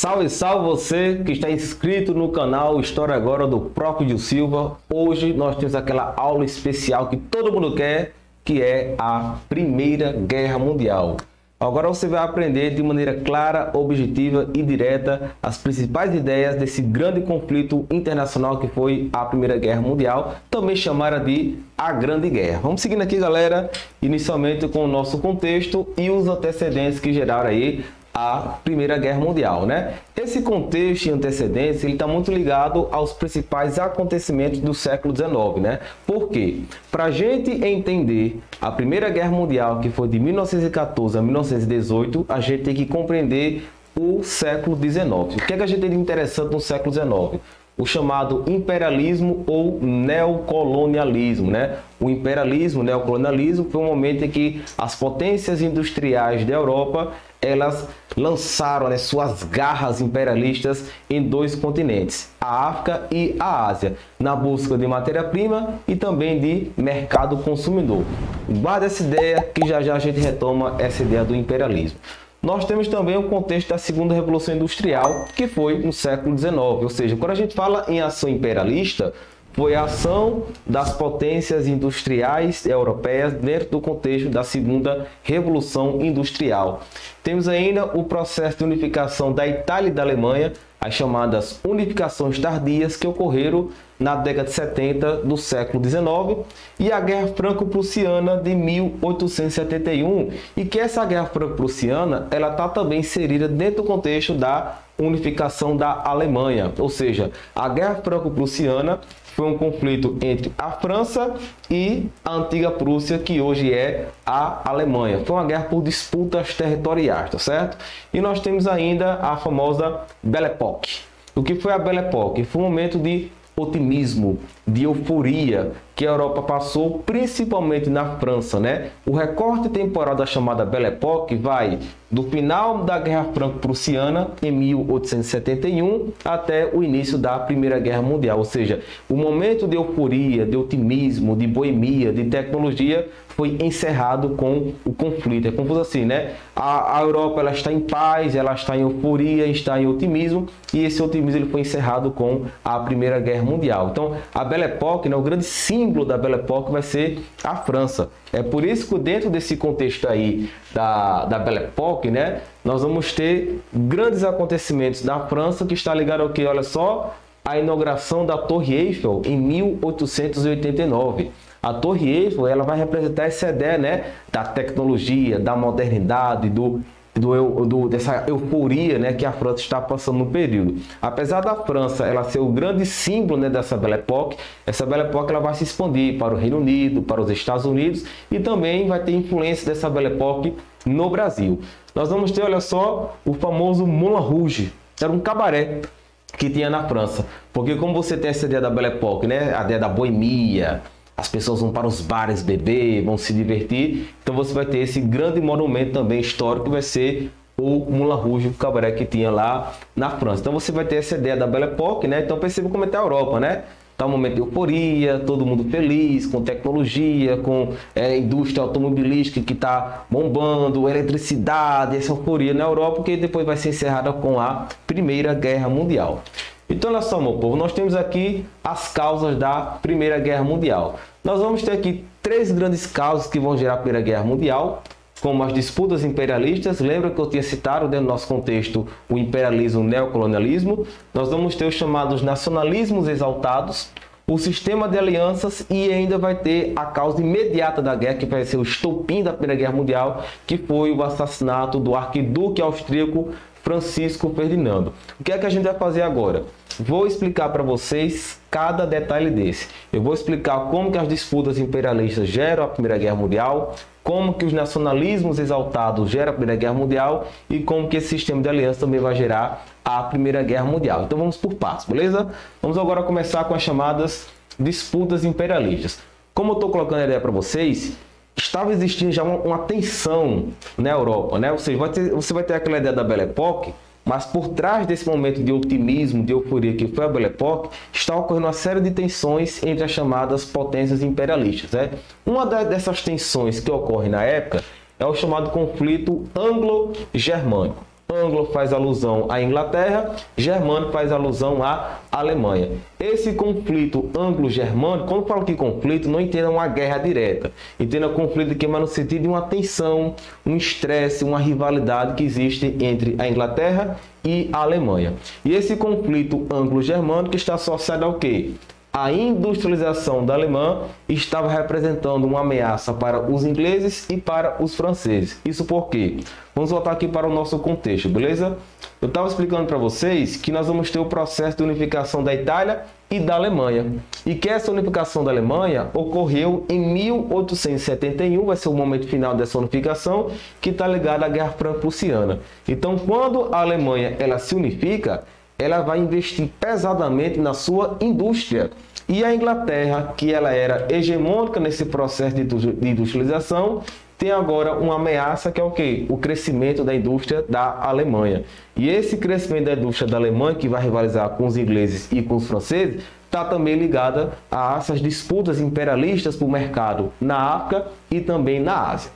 Salve, salve você que está inscrito no canal História Agora do Procópio Silva. Hoje nós temos aquela aula especial que todo mundo quer, que é a Primeira Guerra Mundial. Agora você vai aprender de maneira clara, objetiva e direta as principais ideias desse grande conflito internacional que foi a Primeira Guerra Mundial, também chamada de a Grande Guerra. Vamos seguindo aqui, galera, inicialmente com o nosso contexto e os antecedentes que geraram aí a Primeira Guerra Mundial, né? Esse contexto e antecedentes, ele está muito ligado aos principais acontecimentos do século XIX, né? Por quê? Para a gente entender a Primeira Guerra Mundial, que foi de 1914 a 1918, a gente tem que compreender o século XIX. O que é que a gente tem de interessante no século XIX? O chamado imperialismo ou neocolonialismo, né? O imperialismo, o neocolonialismo foi um momento em que as potências industriais da Europa, elas lançaram, né, suas garras imperialistas em dois continentes, a África e a Ásia, na busca de matéria-prima e também de mercado consumidor. Guarda essa ideia que já já a gente retoma essa ideia do imperialismo. Nós temos também o contexto da Segunda Revolução Industrial, que foi no século XIX. Ou seja, quando a gente fala em ação imperialista, foi a ação das potências industriais europeias dentro do contexto da Segunda Revolução Industrial. Temos ainda o processo de unificação da Itália e da Alemanha, as chamadas unificações tardias que ocorreram na década de 70 do século XIX, e a Guerra Franco-Prussiana de 1871, e que essa Guerra Franco-Prussiana ela está também inserida dentro do contexto da unificação da Alemanha, ou seja, a Guerra Franco-Prussiana foi um conflito entre a França e a antiga Prússia, que hoje é a Alemanha. Foi uma guerra por disputas territoriais, tá certo? E nós temos ainda a famosa Belle Époque. O que foi a Belle Époque? Foi um momento de otimismo, de euforia que a Europa passou, principalmente na França, né? O recorte temporal da chamada Belle Époque vai do final da Guerra Franco-Prussiana, em 1871, até o início da Primeira Guerra Mundial. Ou seja, o momento de euforia, de otimismo, de boemia, de tecnologia foi encerrado com o conflito. É confuso assim, né? A Europa ela está em paz, ela está em euforia, está em otimismo, e esse otimismo ele foi encerrado com a Primeira Guerra Mundial. Então, a Belle Époque, né, o grande símbolo da Belle Époque vai ser a França. É por isso que dentro desse contexto aí da Belle Époque, né, nós vamos ter grandes acontecimentos da França que está ligado ao que? Olha só, a inauguração da Torre Eiffel em 1889. A Torre Eiffel ela vai representar essa ideia, né, da tecnologia, da modernidade, dessa euforia, né, que a França está passando no período. Apesar da França ela ser o grande símbolo, né, dessa Belle Époque, essa Belle Époque ela vai se expandir para o Reino Unido, para os Estados Unidos, e também vai ter influência dessa Belle Époque no Brasil. Nós vamos ter, olha só, o famoso Moulin Rouge. Era um cabaré que tinha na França, porque como você tem essa ideia da Belle Époque, né, a ideia da boemia, as pessoas vão para os bares beber, vão se divertir. Então você vai ter esse grande monumento também histórico que vai ser o Moulin Rouge, o cabaré que tinha lá na França. Então você vai ter essa ideia da Belle Époque, né? Então perceba como é a Europa, né? Tá um momento de euforia, todo mundo feliz, com tecnologia, com indústria automobilística que está bombando, eletricidade, essa euforia na Europa, que depois vai ser encerrada com a Primeira Guerra Mundial. Então, olha só, meu povo, nós temos aqui as causas da Primeira Guerra Mundial. Nós vamos ter aqui três grandes causas que vão gerar a Primeira Guerra Mundial, como as disputas imperialistas. Lembra que eu tinha citado dentro do nosso contexto o imperialismo, o neocolonialismo. Nós vamos ter os chamados nacionalismos exaltados, o sistema de alianças, e ainda vai ter a causa imediata da guerra, que vai ser o estopim da Primeira Guerra Mundial, que foi o assassinato do arquiduque austríaco Francisco Ferdinando. O que é que a gente vai fazer agora? Vou explicar para vocês cada detalhe desse. Eu vou explicar como que as disputas imperialistas geram a Primeira Guerra Mundial, como que os nacionalismos exaltados geram a Primeira Guerra Mundial e como que esse sistema de aliança também vai gerar a Primeira Guerra Mundial. Então vamos por partes, beleza? Vamos agora começar com as chamadas disputas imperialistas. Como eu estou colocando a ideia para vocês, estava existindo já uma tensão na Europa, né? Ou seja, você vai ter aquela ideia da Belle Époque, mas por trás desse momento de otimismo, de euforia que foi a Belle Époque, está ocorrendo uma série de tensões entre as chamadas potências imperialistas, né? Uma dessas tensões que ocorre na época é o chamado conflito anglo-germânico. anglo faz alusão à Inglaterra, germânico faz alusão à Alemanha. Esse conflito anglo-germânico, quando falo que conflito, não entenda uma guerra direta. Entenda conflito aqui, mas no sentido de uma tensão, um estresse, uma rivalidade que existe entre a Inglaterra e a Alemanha. E esse conflito anglo-germânico está associado ao quê? A industrialização da Alemanha estava representando uma ameaça para os ingleses e para os franceses. Isso por quê? Vamos voltar aqui para o nosso contexto, beleza? Eu estava explicando para vocês que nós vamos ter o processo de unificação da Itália e da Alemanha. E que essa unificação da Alemanha ocorreu em 1871, vai ser o momento final dessa unificação, que está ligado à Guerra Franco-Prussiana. Então, quando a Alemanha ela se unifica, ela vai investir pesadamente na sua indústria. E a Inglaterra, que ela era hegemônica nesse processo de industrialização, tem agora uma ameaça que é o quê? O crescimento da indústria da Alemanha. E esse crescimento da indústria da Alemanha, que vai rivalizar com os ingleses e com os franceses, está também ligada a essas disputas imperialistas por mercado na África e também na Ásia.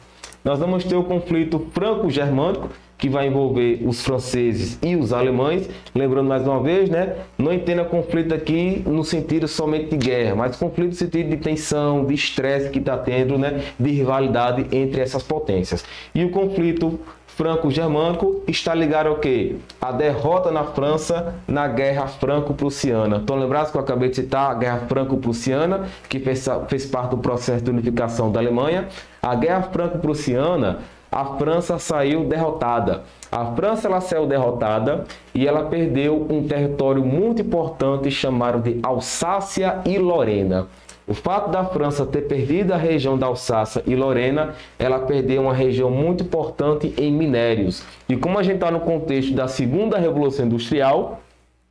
Nós vamos ter o conflito franco-germânico, que vai envolver os franceses e os alemães. Lembrando mais uma vez, né? Não entenda conflito aqui no sentido somente de guerra, mas conflito no sentido de tensão, de estresse que está tendo, né? De rivalidade entre essas potências. E o conflito franco-germânico está ligado ao quê? A derrota na França na Guerra Franco-Prussiana. Então, lembrados que eu acabei de citar a Guerra Franco-Prussiana, que fez parte do processo de unificação da Alemanha. A Guerra Franco-Prussiana, a França saiu derrotada. A França ela saiu derrotada e ela perdeu um território muito importante chamado de Alsácia e Lorena. O fato da França ter perdido a região da Alsácia e Lorena, ela perdeu uma região muito importante em minérios. E como a gente está no contexto da segunda Revolução Industrial,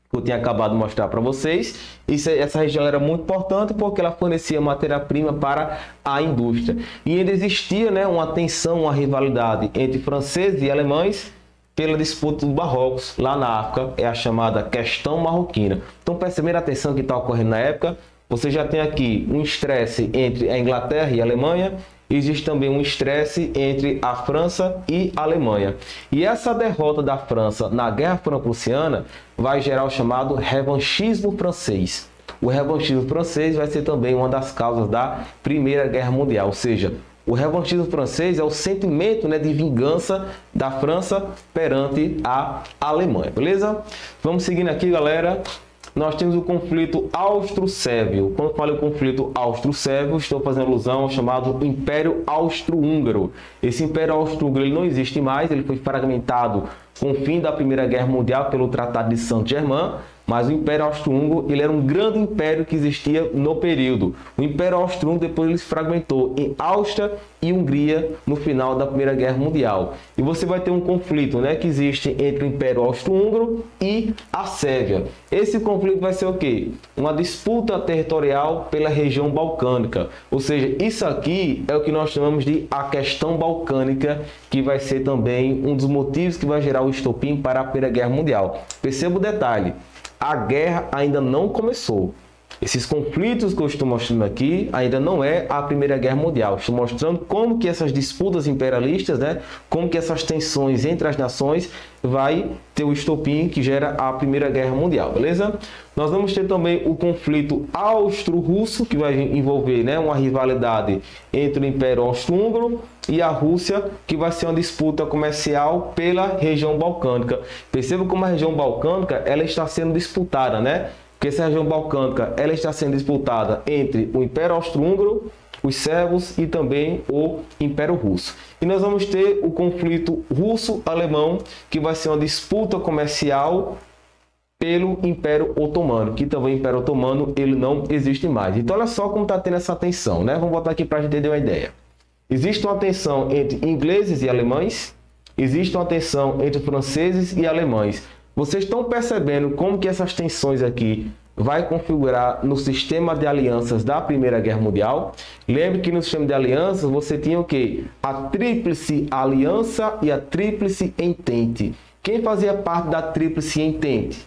que eu tinha acabado de mostrar para vocês, essa região era muito importante porque ela fornecia matéria-prima para a indústria. E ainda existia, né, uma tensão, uma rivalidade entre franceses e alemães pela disputa dos Marrocos, lá na África, é a chamada questão marroquina. Então, perceberam a tensão que está ocorrendo na época? Você já tem aqui um estresse entre a Inglaterra e a Alemanha. Existe também um estresse entre a França e a Alemanha. E essa derrota da França na Guerra Franco-Prussiana vai gerar o chamado revanchismo francês. O revanchismo francês vai ser também uma das causas da Primeira Guerra Mundial. Ou seja, o revanchismo francês é o sentimento, né, de vingança da França perante a Alemanha. Beleza? Vamos seguindo aqui, galera. Nós temos o conflito austro-sérvio. Quando eu falo em conflito austro-sérvio, estou fazendo alusão ao chamado Império Austro-Húngaro. Esse Império Austro-Húngaro não existe mais, ele foi fragmentado com o fim da Primeira Guerra Mundial pelo Tratado de Saint-Germain, mas o Império Austro-Húngaro ele era um grande império que existia no período. O Império Austro-Húngaro depois ele se fragmentou em Áustria e Hungria no final da Primeira Guerra Mundial. E você vai ter um conflito, né, que existe entre o Império Austro-Húngaro e a Sérvia. Esse conflito vai ser o quê? Uma disputa territorial pela região balcânica. Ou seja, isso aqui é o que nós chamamos de a questão balcânica, que vai ser também um dos motivos que vai gerar o estopim para a Primeira Guerra Mundial. Perceba o detalhe. A guerra ainda não começou. Esses conflitos que eu estou mostrando aqui ainda não é a Primeira Guerra Mundial. Estou mostrando como que essas disputas imperialistas, né, como que essas tensões entre as nações vai ter o estopim que gera a Primeira Guerra Mundial, beleza? Nós vamos ter também o conflito austro-russo, que vai envolver, né, uma rivalidade entre o Império Austro-Húngaro e a Rússia, que vai ser uma disputa comercial pela região balcânica. Perceba como a região balcânica ela está sendo disputada, né? Porque essa região balcânica ela está sendo disputada entre o Império Austro-Húngaro, os sérvios e também o Império Russo. E nós vamos ter o conflito russo-alemão, que vai ser uma disputa comercial pelo Império Otomano, que também o Império Otomano ele não existe mais. Então olha só como está tendo essa tensão, né? Vamos botar aqui para a gente entender uma ideia. Existe uma tensão entre ingleses e alemães, existe uma tensão entre franceses e alemães. Vocês estão percebendo como que essas tensões aqui vai configurar no sistema de alianças da Primeira Guerra Mundial? Lembre que no sistema de alianças você tinha o quê? A Tríplice Aliança e a Tríplice Entente. Quem fazia parte da Tríplice Entente?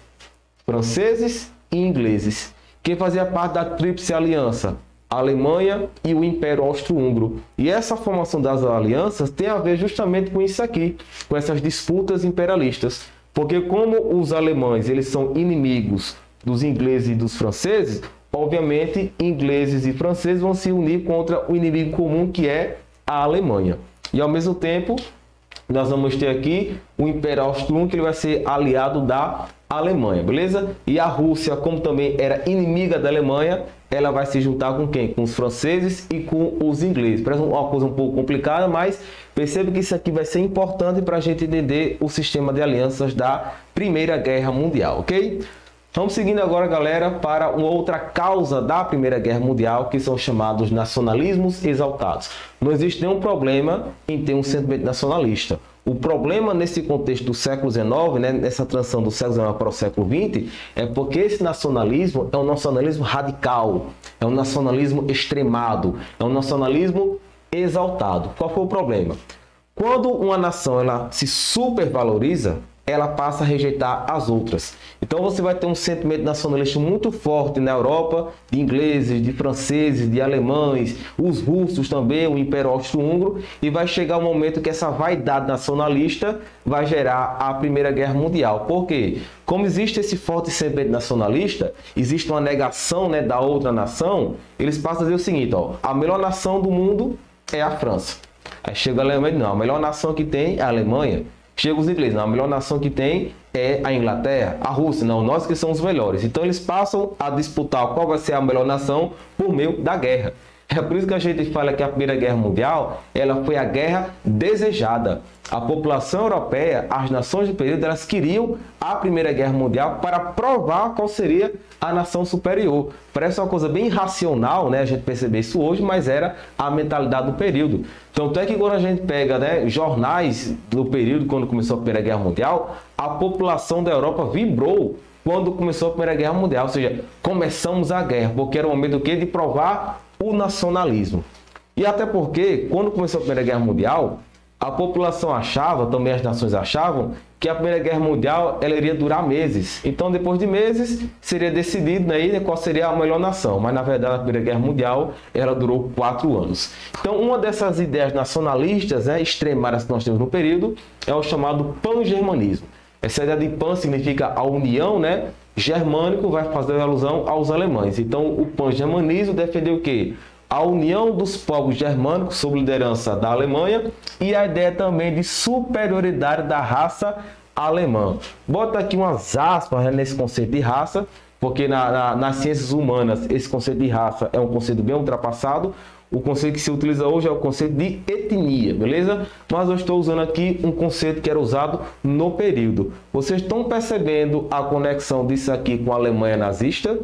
Franceses e ingleses. Quem fazia parte da Tríplice Aliança? a Alemanha e o Império Austro-Húngaro. E essa formação das alianças tem a ver justamente com isso aqui, com essas disputas imperialistas. Porque como os alemães eles são inimigos dos ingleses e dos franceses, obviamente ingleses e franceses vão se unir contra o inimigo comum que é a Alemanha. E ao mesmo tempo, nós vamos ter aqui o Império Austro-Húngaro, que ele vai ser aliado da Alemanha, beleza? E a Rússia, como também era inimiga da Alemanha, ela vai se juntar com quem? Com os franceses e com os ingleses. Parece uma coisa um pouco complicada, mas perceba que isso aqui vai ser importante para a gente entender o sistema de alianças da Primeira Guerra Mundial, ok? Vamos seguindo agora, galera, para uma outra causa da Primeira Guerra Mundial, que são chamados nacionalismos exaltados. Não existe nenhum problema em ter um sentimento nacionalista. O problema nesse contexto do século XIX, né, nessa transição do século XIX para o século XX, é porque esse nacionalismo é um nacionalismo radical, é um nacionalismo extremado, é um nacionalismo exaltado. Qual foi o problema? Quando uma nação ela se supervaloriza, ela passa a rejeitar as outras. Então você vai ter um sentimento nacionalista muito forte na Europa, de ingleses, de franceses, de alemães, os russos também, o Império Austro-Húngaro, e vai chegar um momento que essa vaidade nacionalista vai gerar a Primeira Guerra Mundial. Por quê? Como existe esse forte sentimento nacionalista, existe uma negação, né, da outra nação, eles passam a dizer o seguinte, ó, a melhor nação do mundo é a França. Aí chega a Alemanha, não, a melhor nação que tem é a Alemanha. Chega os ingleses, não, a melhor nação que tem é a Inglaterra, a Rússia, não, nós que somos os melhores. Então eles passam a disputar qual vai ser a melhor nação por meio da guerra. É por isso que a gente fala que a Primeira Guerra Mundial, ela foi a guerra desejada. A população europeia, as nações do período, elas queriam a Primeira Guerra Mundial para provar qual seria a nação superior. Parece uma coisa bem racional, né, a gente perceber isso hoje, mas era a mentalidade do período. Tanto é que quando a gente pega, né, jornais do período, quando começou a Primeira Guerra Mundial, a população da Europa vibrou quando começou a Primeira Guerra Mundial. Ou seja, começamos a guerra, porque era o momento do quê? De provar o nacionalismo. E até porque, quando começou a Primeira Guerra Mundial, a população achava, também as nações achavam, que a Primeira Guerra Mundial ela iria durar meses. Então, depois de meses, seria decidido, né, qual seria a melhor nação. Mas, na verdade, a Primeira Guerra Mundial ela durou 4 anos. Então, uma dessas ideias nacionalistas, né, extremadas que nós temos no período é o chamado pan-germanismo. Essa ideia de pan significa a união, né? Germânico vai fazer alusão aos alemães. Então, o pan-germanismo defendeu o quê? A união dos povos germânicos sob liderança da Alemanha e a ideia também de superioridade da raça alemã. Bota aqui umas aspas, né, nesse conceito de raça, porque nas ciências humanas esse conceito de raça é um conceito bem ultrapassado. O conceito que se utiliza hoje é o conceito de etnia, beleza? Mas eu estou usando aqui um conceito que era usado no período. Vocês estão percebendo a conexão disso aqui com a Alemanha nazista?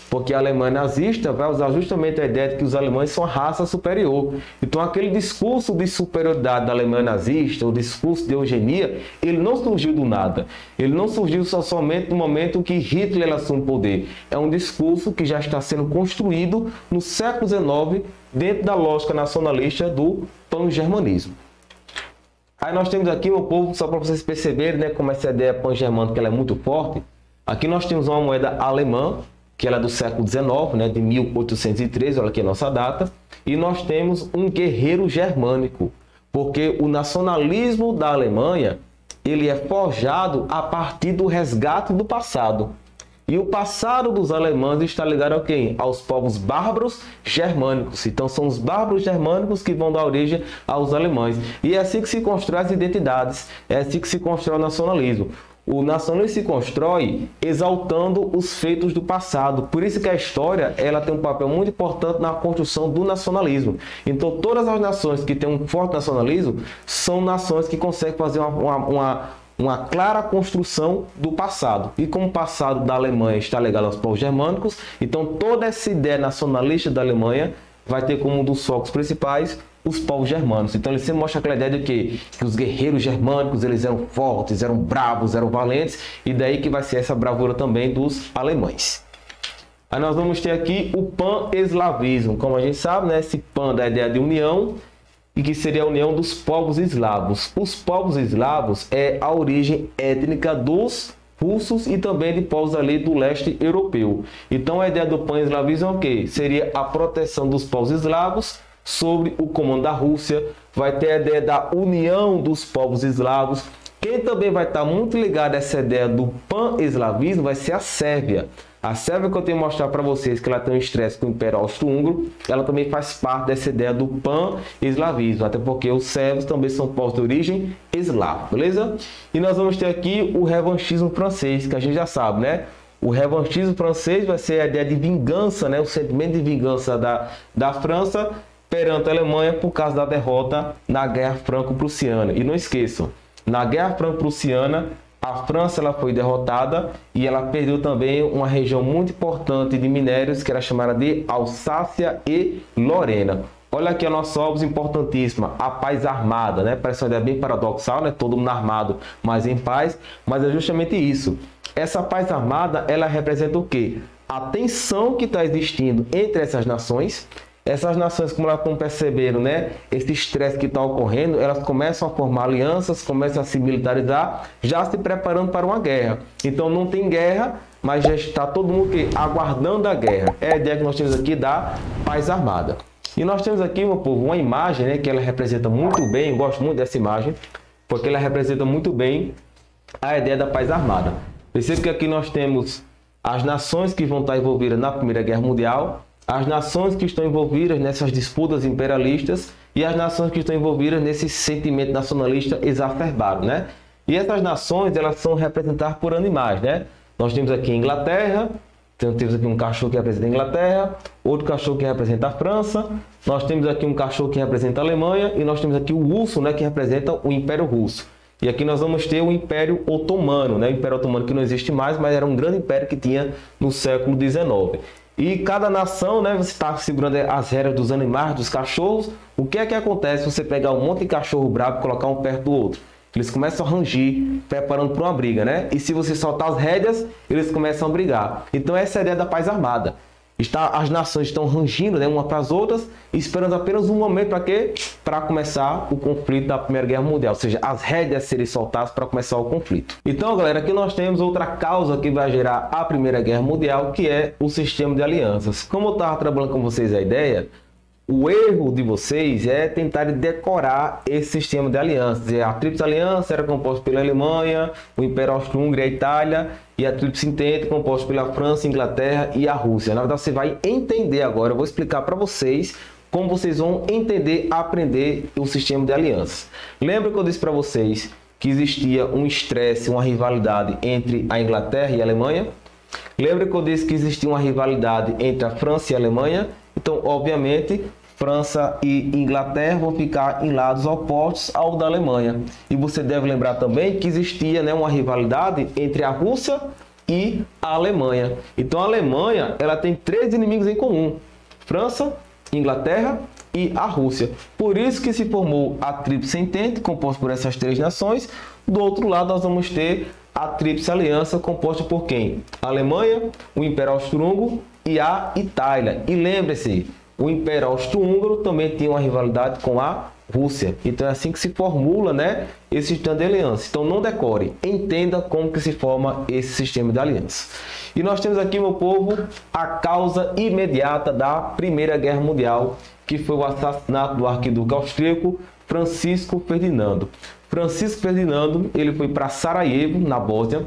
Porque a Alemanha nazista vai usar justamente a ideia de que os alemães são a raça superior. Então, aquele discurso de superioridade da Alemanha nazista, o discurso de eugenia, ele não surgiu do nada. Ele não surgiu somente no momento que Hitler assume o poder. É um discurso que já está sendo construído no século XIX, dentro da lógica nacionalista do pan-germanismo. Aí nós temos aqui, meu povo, só para vocês perceberem, né, como essa ideia pan-germânica ela é muito forte. Aqui nós temos uma moeda alemã, que ela é do século XIX, né, de 1813, olha aqui a nossa data, e nós temos um guerreiro germânico, porque o nacionalismo da Alemanha, ele é forjado a partir do resgate do passado. E o passado dos alemães está ligado a quem? Aos povos bárbaros germânicos. Então são os bárbaros germânicos que vão dar origem aos alemães. E é assim que se constrói as identidades, é assim que se constrói o nacionalismo. O nacionalismo se constrói exaltando os feitos do passado. Por isso que a história ela tem um papel muito importante na construção do nacionalismo. Então todas as nações que têm um forte nacionalismo são nações que conseguem fazer uma clara construção do passado. E como o passado da Alemanha está ligado aos povos germânicos, então toda essa ideia nacionalista da Alemanha vai ter como um dos focos principais os povos germânicos. Então ele sempre mostra aquela ideia de que os guerreiros germânicos eles eram fortes, eram bravos, eram valentes, e daí que vai ser essa bravura também dos alemães. Aí nós vamos ter aqui o pan-eslavismo. Como a gente sabe, né, esse pan da ideia de união, e que seria a união dos povos eslavos. Os povos eslavos é a origem étnica dos russos e também de povos ali do leste europeu. Então a ideia do pan-eslavismo é o quê? Seria a proteção dos povos eslavos sobre o comando da Rússia. Vai ter a ideia da união dos povos eslavos. Quem também vai estar muito ligado a essa ideia do pan-eslavismo vai ser a Sérvia. A Sérvia, que eu tenho que mostrar para vocês que ela tem um estresse com o Império Austro-Húngaro, ela também faz parte dessa ideia do pan-eslavismo, até porque os sérvios também são povos de origem eslava, beleza? E nós vamos ter aqui o revanchismo francês, que a gente já sabe, né? O revanchismo francês vai ser a ideia de vingança, né? O sentimento de vingança da França perante a Alemanha por causa da derrota na Guerra Franco-Prussiana. E não esqueçam, na Guerra Franco-Prussiana, a França ela foi derrotada e ela perdeu também uma região muito importante de minérios que era chamada de Alsácia e Lorena. Olha aqui a nossa obra importantíssima, a paz armada, né? Parece uma ideia bem paradoxal, né? Todo mundo armado, mas em paz. Mas é justamente isso. Essa paz armada, ela representa o quê? A tensão que está existindo entre essas nações. Essas nações, como elas estão percebendo, né, esse estresse que está ocorrendo, elas começam a formar alianças, começam a se militarizar, já se preparando para uma guerra. Então não tem guerra, mas já está todo mundo aguardando a guerra. É a ideia que nós temos aqui da paz armada. E nós temos aqui, meu povo, uma imagem, né, que ela representa muito bem, eu gosto muito dessa imagem, porque ela representa muito bem a ideia da paz armada. Percebe que aqui nós temos as nações que vão estar envolvidas na Primeira Guerra Mundial, as nações que estão envolvidas nessas disputas imperialistas e as nações que estão envolvidas nesse sentimento nacionalista exacerbado, né? E essas nações, elas são representadas por animais, né? Nós temos aqui a Inglaterra, temos aqui um cachorro que representa a Inglaterra, outro cachorro que representa a França, nós temos aqui um cachorro que representa a Alemanha e nós temos aqui o urso, né, que representa o Império Russo. E aqui nós vamos ter o Império Otomano, né? O Império Otomano que não existe mais, mas era um grande império que tinha no século XIX. E cada nação, né, você está segurando as regras dos animais, dos cachorros. O que é que acontece se você pegar um monte de cachorro bravo e colocar um perto do outro? Eles começam a rangir, preparando para uma briga, né? E se você soltar as rédeas, eles começam a brigar. Então essa é a ideia da paz armada. As nações estão rangindo, né, uma para as outras, esperando apenas um momento para quê? Para começar o conflito da Primeira Guerra Mundial, ou seja, as rédeas serem soltadas para começar o conflito. Então, galera, aqui nós temos outra causa que vai gerar a Primeira Guerra Mundial, que é o sistema de alianças. Como eu estava trabalhando com vocês a ideia, o erro de vocês é tentar decorar esse sistema de alianças. A Tríplice Aliança era composta pela Alemanha, o Império Austro-Húngaro e a Itália, e a Tríplice Entente composta pela França, Inglaterra e a Rússia. Na verdade, você vai entender agora, eu vou explicar para vocês como vocês vão entender, aprender o sistema de alianças. Lembra que eu disse para vocês que existia um estresse, uma rivalidade entre a Inglaterra e a Alemanha? Lembra que eu disse que existia uma rivalidade entre a França e a Alemanha? Então, obviamente, França e Inglaterra vão ficar em lados opostos ao da Alemanha. E você deve lembrar também que existia, né, uma rivalidade entre a Rússia e a Alemanha. Então a Alemanha ela tem 3 inimigos em comum: França, Inglaterra e a Rússia. Por isso que se formou a Tríplice Entente, composta por essas 3 nações. Do outro lado nós vamos ter a Tríplice Aliança, composta por quem? A Alemanha, o Império Austro-Húngaro e a Itália. E lembre-se, o Império Austro-Húngaro também tinha uma rivalidade com a Rússia. Então é assim que se formula, né, esse sistema de aliança. Então não decore, entenda como que se forma esse sistema de aliança. E nós temos aqui, meu povo, a causa imediata da Primeira Guerra Mundial, que foi o assassinato do arquiduque austríaco Francisco Ferdinando. Francisco Ferdinando, ele foi para Sarajevo, na Bósnia,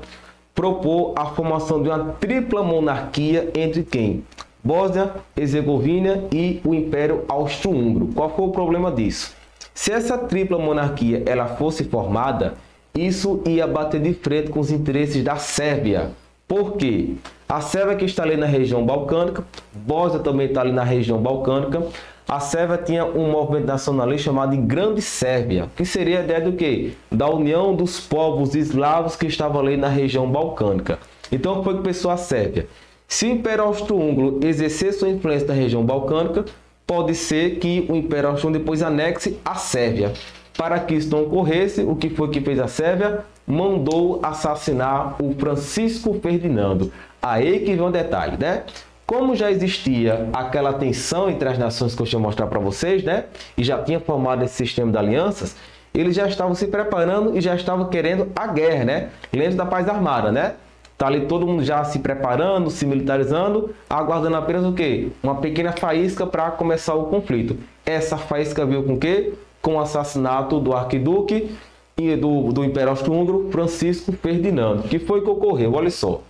propor a formação de uma tripla monarquia entre quem? Bósnia, Herzegovina e o Império Austro-Húngaro. Qual foi o problema disso? Se essa tripla monarquia ela fosse formada, isso ia bater de frente com os interesses da Sérvia. Por quê? A Sérvia que está ali na região balcânica, Bósnia também está ali na região balcânica. A Sérvia tinha um movimento nacionalista chamado de Grande Sérvia, que seria a ideia do quê? Da união dos povos eslavos que estavam ali na região balcânica. Então, foi que pensou a Sérvia? Se o Império Austro-Húngaro exercer sua influência na região balcânica, pode ser que o Império Austro-Húngaro depois anexe a Sérvia. Para que isso não ocorresse, o que foi que fez a Sérvia? Mandou assassinar o Francisco Ferdinando. Aí que vem um detalhe, né? Como já existia aquela tensão entre as nações que eu tinha mostrar para vocês, né? E já tinha formado esse sistema de alianças, eles já estavam se preparando e já estavam querendo a guerra, né? Lembra da paz armada, né? Tá ali todo mundo já se preparando, se militarizando, aguardando apenas o quê? Uma pequena faísca para começar o conflito. Essa faísca veio com o quê? Com o assassinato do arquiduque e do Império Austro-Húngaro, Francisco Ferdinando. Que foi que ocorreu? Olha só.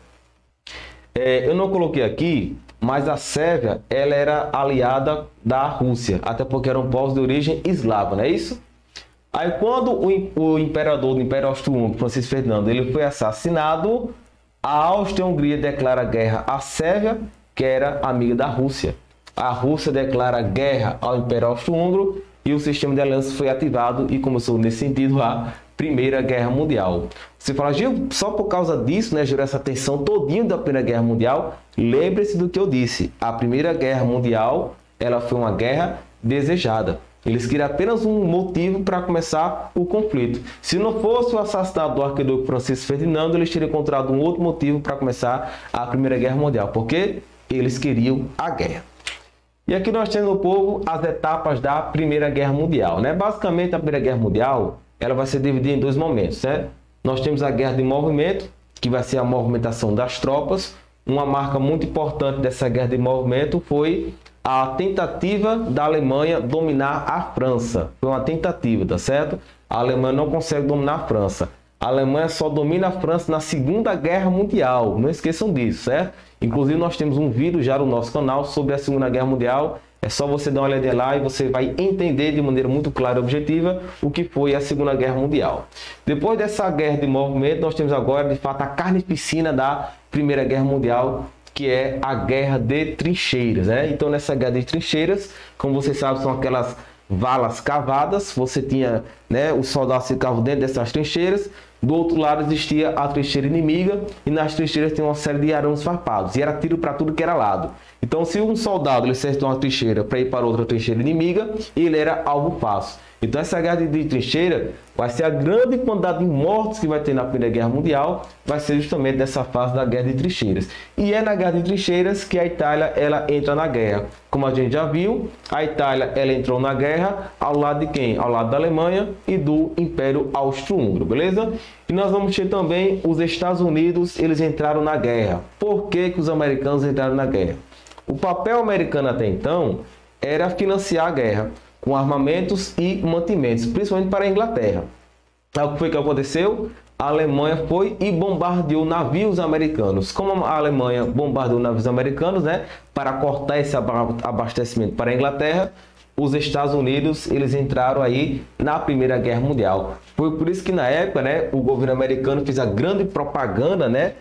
Eu não coloquei aqui, mas a Sérvia, ela era aliada da Rússia, até porque eram povos de origem eslava, não é isso? Aí quando o imperador do Império Austro-Húngaro, Francisco Ferdinando, ele foi assassinado, a Áustria-Hungria declara guerra à Sérvia, que era amiga da Rússia. A Rússia declara guerra ao Império Austro-Húngaro e o sistema de aliança foi ativado e começou nesse sentido a Primeira Guerra Mundial. Você fala, Gil, só por causa disso, né, gerou essa tensão todinha da Primeira Guerra Mundial? Lembre-se do que eu disse. A Primeira Guerra Mundial, ela foi uma guerra desejada. Eles queriam apenas um motivo para começar o conflito. Se não fosse o assassinato do arquiduque Francisco Ferdinando, eles teriam encontrado um outro motivo para começar a Primeira Guerra Mundial, porque eles queriam a guerra. E aqui nós temos no povo as etapas da Primeira Guerra Mundial, né? Basicamente, a Primeira Guerra Mundial, ela vai ser dividida em dois momentos, né? Nós temos a guerra de movimento, que vai ser a movimentação das tropas. Uma marca muito importante dessa guerra de movimento foi a tentativa da Alemanha dominar a França. Foi uma tentativa, tá certo? A Alemanha não consegue dominar a França. A Alemanha só domina a França na Segunda Guerra Mundial. Não esqueçam disso, certo? Inclusive, nós temos um vídeo já no nosso canal sobre a Segunda Guerra Mundial. É só você dar uma olhada lá e você vai entender de maneira muito clara e objetiva o que foi a Segunda Guerra Mundial. Depois dessa guerra de movimento, nós temos agora, de fato, a carnificina da Primeira Guerra Mundial, que é a guerra de trincheiras, né? Então, nessa guerra de trincheiras, como vocês sabem, são aquelas valas cavadas. Você tinha, né, os soldados ficavam dentro dessas trincheiras. Do outro lado existia a trincheira inimiga e nas trincheiras tinha uma série de arames farpados e era tiro para tudo que era lado. Então, se um soldado ele cerca uma trincheira para ir para outra trincheira inimiga, ele era alvo fácil. Então, essa guerra de trincheira vai ser a grande quantidade de mortos que vai ter na Primeira Guerra Mundial, vai ser justamente nessa fase da guerra de trincheiras. E é na guerra de trincheiras que a Itália ela entra na guerra. Como a gente já viu, a Itália ela entrou na guerra ao lado de quem? Ao lado da Alemanha e do Império Austro-Húngaro, beleza? E nós vamos ter também os Estados Unidos, eles entraram na guerra. Por que que os americanos entraram na guerra? O papel americano até então era financiar a guerra com armamentos e mantimentos, principalmente para a Inglaterra. O que foi que aconteceu? A Alemanha foi e bombardeou navios americanos. Como a Alemanha bombardeou navios americanos, né, para cortar esse abastecimento para a Inglaterra, os Estados Unidos eles entraram aí na Primeira Guerra Mundial. Foi por isso que na época, né, o governo americano fez a grande propaganda, né,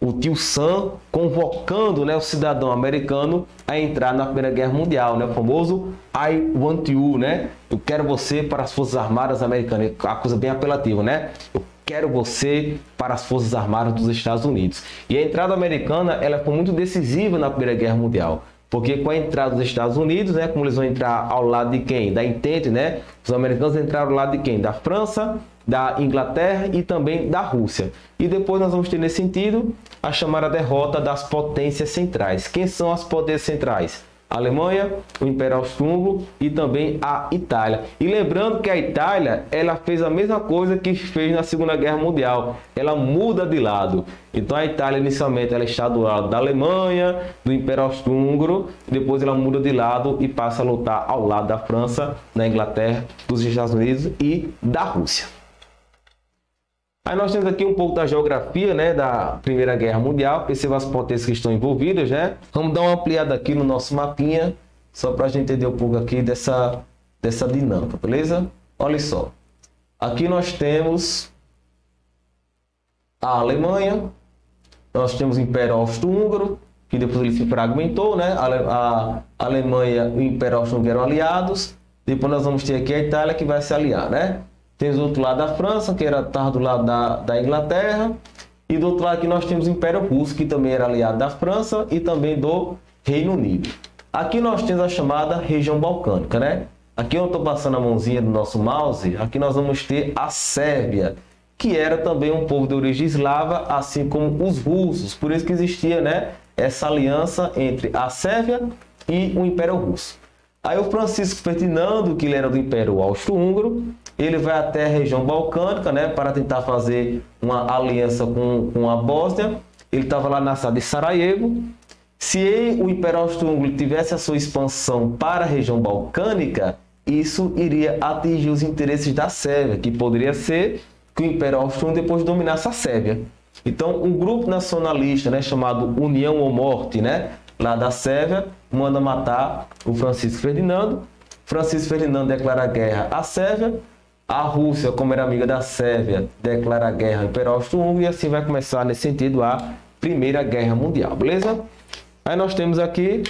o tio Sam convocando, né, o cidadão americano a entrar na Primeira Guerra Mundial, né, o famoso I want you, né, eu quero você para as Forças Armadas Americanas, a coisa bem apelativa, né, eu quero você para as Forças Armadas dos Estados Unidos. E a entrada americana ela foi muito decisiva na Primeira Guerra Mundial. Porque com a entrada dos Estados Unidos, né, como eles vão entrar ao lado de quem? Da Entente, né? Os americanos entraram ao lado de quem? Da França, da Inglaterra e também da Rússia. E depois nós vamos ter nesse sentido a chamada derrota das potências centrais. Quem são as potências centrais? A Alemanha, o Império Austro-Húngaro e também a Itália. E lembrando que a Itália, ela fez a mesma coisa que fez na Segunda Guerra Mundial. Ela muda de lado. Então a Itália inicialmente ela está do lado da Alemanha, do Império Austro-Húngaro, depois ela muda de lado e passa a lutar ao lado da França, da Inglaterra, dos Estados Unidos e da Rússia. Aí nós temos aqui um pouco da geografia, né, da Primeira Guerra Mundial. Perceba as potências que estão envolvidas, né? Vamos dar uma ampliada aqui no nosso mapinha, só para a gente entender um pouco aqui dessa dinâmica, beleza? Olha só. Aqui nós temos a Alemanha, nós temos o Império Austro-Húngaro, que depois ele se fragmentou, né? A Alemanha e o Império Austro-Húngaro eram aliados. Depois nós vamos ter aqui a Itália, que vai se aliar, né? Temos do outro lado da França, que estava do lado da Inglaterra. E do outro lado aqui nós temos o Império Russo, que também era aliado da França e também do Reino Unido. Aqui nós temos a chamada região balcânica, né? Aqui eu estou passando a mãozinha do nosso mouse. Aqui nós vamos ter a Sérvia, que era também um povo de origem eslava, assim como os russos. Por isso que existia, né, essa aliança entre a Sérvia e o Império Russo. Aí o Francisco Ferdinando, que ele era do Império Austro-Húngaro, ele vai até a região balcânica, né, para tentar fazer uma aliança com a Bósnia. ele estava lá na cidade de Sarajevo. Se o Império Austro-Húngaro tivesse a sua expansão para a região balcânica, isso iria atingir os interesses da Sérvia, que poderia ser que o Império Austro-Húngaro depois dominasse a Sérvia. Então, um grupo nacionalista, né, chamado União ou Morte, né, lá da Sérvia, manda matar o Francisco Ferdinando. Francisco Ferdinando declara guerra à Sérvia. A Rússia, como era amiga da Sérvia, declara guerra ao Império Austro-Húngaro, e assim vai começar, nesse sentido, a Primeira Guerra Mundial, beleza? Aí nós temos aqui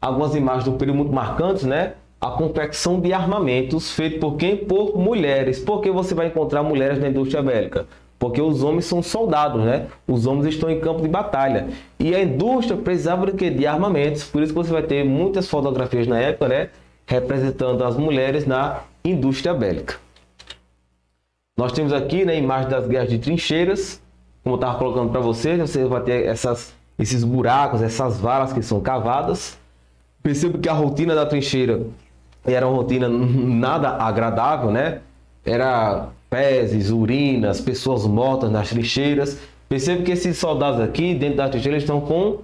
algumas imagens do período muito marcantes, né? A confecção de armamentos feito por quem? Por mulheres. Por que você vai encontrar mulheres na indústria bélica? Porque os homens são soldados, né? Os homens estão em campo de batalha. E a indústria precisava de quê? De armamentos. Por isso que você vai ter muitas fotografias na época, né? Representando as mulheres na indústria bélica. Nós temos aqui, né, a imagem das guerras de trincheiras. Como eu estava colocando para vocês, você vai ter esses buracos, essas valas que são cavadas. Percebo que a rotina da trincheira era uma rotina nada agradável, né? Era fezes, urinas, pessoas mortas nas trincheiras. Percebo que esses soldados aqui, dentro da trincheira, estão com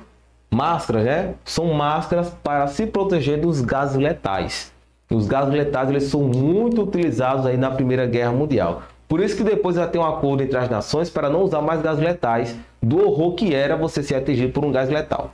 máscaras, né? São máscaras para se proteger dos gases letais. E os gases letais, eles são muito utilizados aí na Primeira Guerra Mundial. Por isso que depois vai ter um acordo entre as nações para não usar mais gases letais, do horror que era você ser atingido por um gás letal.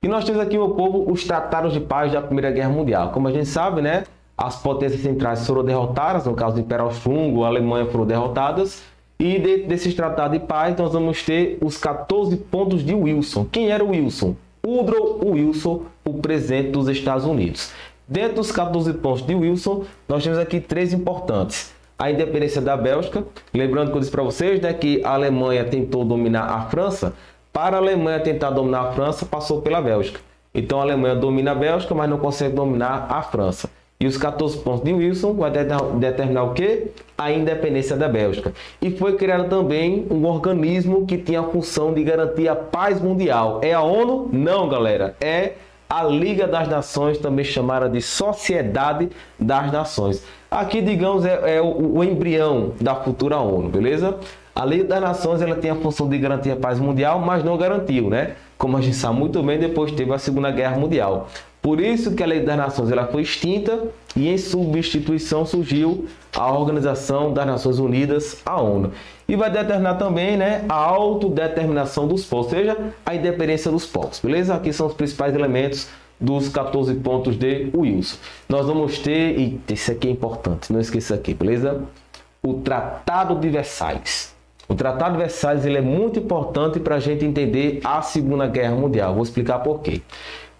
E nós temos aqui, meu povo, os tratados de paz da Primeira Guerra Mundial. Como a gente sabe, né, as potências centrais foram derrotadas, no caso do Império Austro-Húngaro, a Alemanha foram derrotadas. E dentro desses tratados de paz, nós vamos ter os 14 pontos de Wilson. Quem era o Wilson? Woodrow Wilson, o presidente dos Estados Unidos. Dentro dos 14 pontos de Wilson, nós temos aqui 3 importantes. A independência da Bélgica. Lembrando que eu disse para vocês, né, que a Alemanha tentou dominar a França. Para a Alemanha tentar dominar a França, passou pela Bélgica. Então a Alemanha domina a Bélgica, mas não consegue dominar a França. E os 14 pontos de Wilson vai determinar o quê? A independência da Bélgica. E foi criado também um organismo que tinha a função de garantir a paz mundial. É a ONU? Não, galera. É a Liga das Nações, também chamada de Sociedade das Nações. Aqui, digamos, é o embrião da futura ONU, beleza? A Liga das Nações, ela tem a função de garantir a paz mundial, mas não garantiu, né? Como a gente sabe muito bem, depois teve a Segunda Guerra Mundial. Por isso que a Liga das Nações ela foi extinta e em substituição surgiu a Organização das Nações Unidas, a ONU. E vai determinar também, né, a autodeterminação dos povos, ou seja, a independência dos povos, beleza? Aqui são os principais elementos dos 14 pontos de Wilson. Nós vamos ter, e isso aqui é importante, não esqueça aqui, beleza? O Tratado de Versalhes. O Tratado de Versalhes ele é muito importante para a gente entender a Segunda Guerra Mundial. Vou explicar por quê.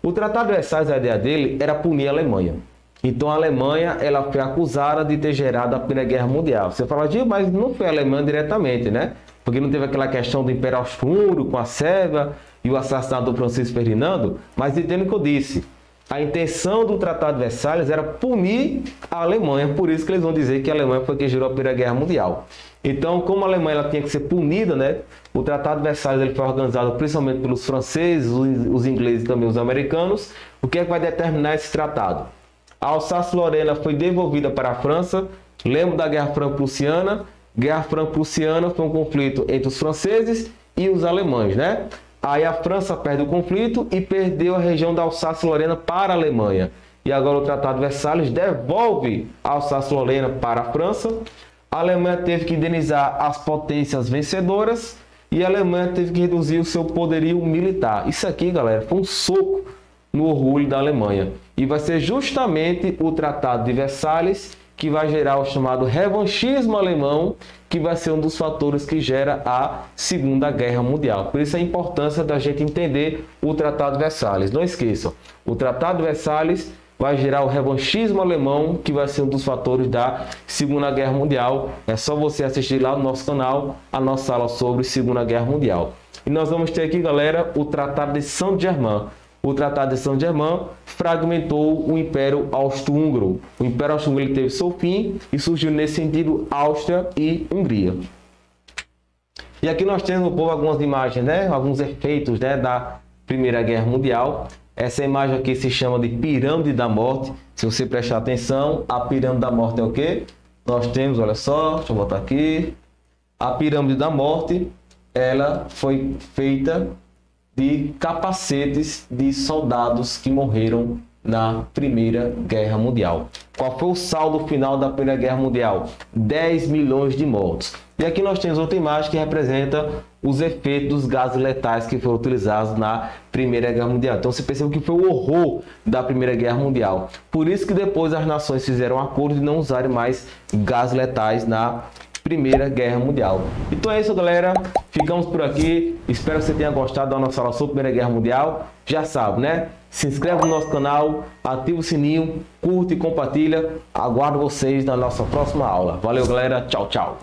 O Tratado de Versalhes, a ideia dele era punir a Alemanha. Então a Alemanha ela foi acusada de ter gerado a Primeira Guerra Mundial. Você fala, mas não foi a Alemanha diretamente, né? Porque não teve aquela questão do Império Austro-Húngaro com a Sérvia e o assassinato do Francisco Ferdinando. Mas entendo o que eu disse. A intenção do Tratado de Versalhes era punir a Alemanha. Por isso que eles vão dizer que a Alemanha foi quem gerou a Primeira Guerra Mundial. Então, como a Alemanha ela tinha que ser punida, né? O Tratado de Versalhes ele foi organizado principalmente pelos franceses, os ingleses e também os americanos. O que é que vai determinar esse tratado? A Alsácia-Lorena foi devolvida para a França. Lembro da Guerra Franco-Prussiana. Guerra Franco-Prussiana foi um conflito entre os franceses e os alemães, né? Aí a França perde o conflito e perdeu a região da Alsácia-Lorena para a Alemanha. E agora o Tratado de Versalhes devolve a Alsácia-Lorena para a França. A Alemanha teve que indenizar as potências vencedoras e a Alemanha teve que reduzir o seu poderio militar. Isso aqui, galera, foi um soco no orgulho da Alemanha. E vai ser justamente o Tratado de Versalhes que vai gerar o chamado revanchismo alemão, que vai ser um dos fatores que gera a Segunda Guerra Mundial. Por isso a importância da gente entender o Tratado de Versalhes. Não esqueçam, o Tratado de Versalhes vai gerar o revanchismo alemão, que vai ser um dos fatores da Segunda Guerra Mundial. É só você assistir lá no nosso canal a nossa aula sobre Segunda Guerra Mundial. E nós vamos ter aqui, galera, o Tratado de Saint-Germain. O Tratado de Saint-Germain fragmentou o Império Austro-Húngaro. O Império Austro-Húngaro teve seu fim e surgiu nesse sentido Áustria e Hungria. E aqui nós temos, povo, algumas imagens, né? Alguns efeitos, né, da Primeira Guerra Mundial. Essa imagem aqui se chama de Pirâmide da Morte. Se você prestar atenção, a Pirâmide da Morte é o quê? Nós temos, olha só, deixa eu botar aqui. A Pirâmide da Morte ela foi feita de capacetes de soldados que morreram na Primeira Guerra Mundial. Qual foi o saldo final da Primeira Guerra Mundial? 10 milhões de mortos. E aqui nós temos outra imagem que representa os efeitos dos gases letais que foram utilizados na Primeira Guerra Mundial. Então você percebe que foi o horror da Primeira Guerra Mundial. Por isso que depois as nações fizeram um acordo de não usarem mais gases letais na Primeira Guerra Mundial. Então é isso, galera. Ficamos por aqui. Espero que você tenha gostado da nossa aula sobre Primeira Guerra Mundial. Já sabe, né? Se inscreve no nosso canal, ativa o sininho, curte e compartilha. Aguardo vocês na nossa próxima aula. Valeu, galera. Tchau, tchau.